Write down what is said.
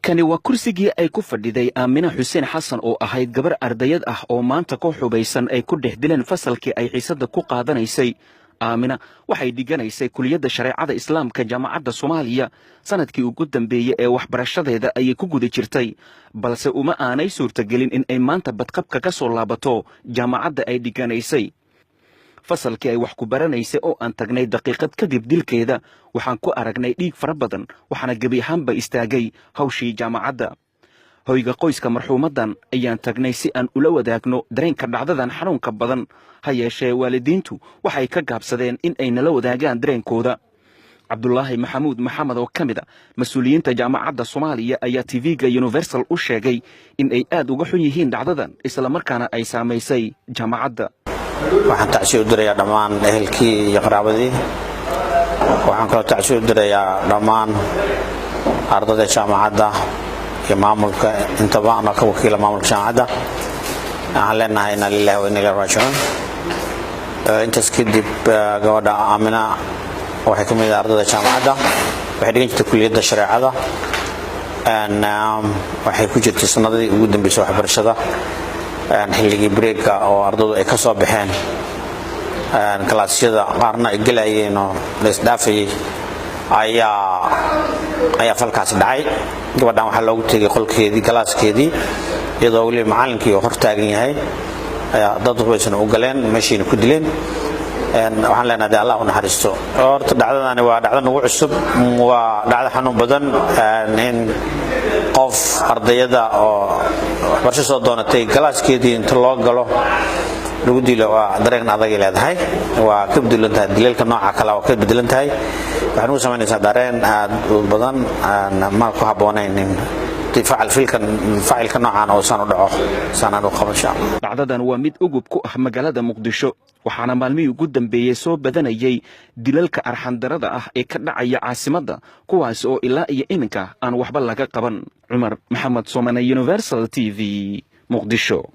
kani waa kursigii ay ku fadhiday Aamina Xuseen Xasan oo ahayd gabar ardayad ah oo maanta ku xubaysan ay ku dhexdileen fasalkii ay xiisada ku qaadanaysay. Aamina waxay dhiganaysay kuliyadda shareecada islaamka jaamacadda Soomaaliya sanadkii ugu dambeeyay ee waxbarashadeeda ayay ku guda jirtay, balse uma aanay suurtagelin in ay maanta badqabka ka soo laabato jaamacadda ay dhiganaysay. fasalkii ay wax ku baranaysay oo aan tagnay daqiiqad kadib dilkeeda waxaan ku aragnay dhiig fara badan, waxaana gebi ahaanba istaagay hawshii jaamacadda. hoyga qoyska marxuumadan ayaan tagnay si aan ula wadaagno dareenka dhacdadan xanuunka badan, ha yeeshee waalidiintu waxay ka gaabsadeen in ay nala wadaagaan dareenkooda. Cabdullaahi Maxamuud Maxamed oo ka mid ah mas'uuliyiinta jaamacadda Soomaaliya ayaa TV-ga Universal u sheegay in ay aad uga xun yihiin dhacdadan isla markaana ay saamaysay jaamacadda. waxaan tacsiyo u dirayaa dhammaan ehelkii iyo qaraabadii. waxaan kaloo tacsiyo u dirayaa dhammaan ardayda jaamacadda iyo maamulka intaba ana ka wakiila maamulka jaamacadda. waxaan leenahay inna lillahi wa inna ilayhi raaji'uun. intaas kadib gabadha Aamina waxay ka mid ah ardayda jaamacadda, waxay dhigan jirtay kuliyadda shareecada, waxay ku jirtay sanadii ugu dambeysay waxbarashada xilligii break-ka oo ardaydu ay ka soo baxeen kalaasyada qaarna ay galayeen oo la isdhaafayay ayaa falkaas dhacay. gabadhan waxaa loogu tegay qolkeedii kalaaskeedii iyadoo weli macallinkii hor taagan yahay ayaa dad rubaysan u galeen meeshiina ku dileen. waxaan leenahay Allah u naxariisto. horta dhacdadani waa dhacdo nagu cusub, waa dhacdo xanuun badan in qof ardayada oo waxbarasho soo doonatay kalaaskeedii inta loo galo lagu dilo. waa dareen adag ay leedahay, waa ka bedelan tahay dileelka nooca kale oo ka bedelan tahay. waxaan u samaynaysaa dareen aad u badan ma ku habboonayn in ficilka noocan oo san u dhaco sanad u qabasho. dhacdadan waa mid ugub ku ah magaalada Muqdisho, waxaana maalmihii ugu dambeeyay soo badanayay dilalka arxandarada ah ee ka dhacaya caasimadda, kuwaas oo ilaa iyo iminka aan waxba laga qaban. Cumar Maxamed Soomane, Universal TV, Muqdisho.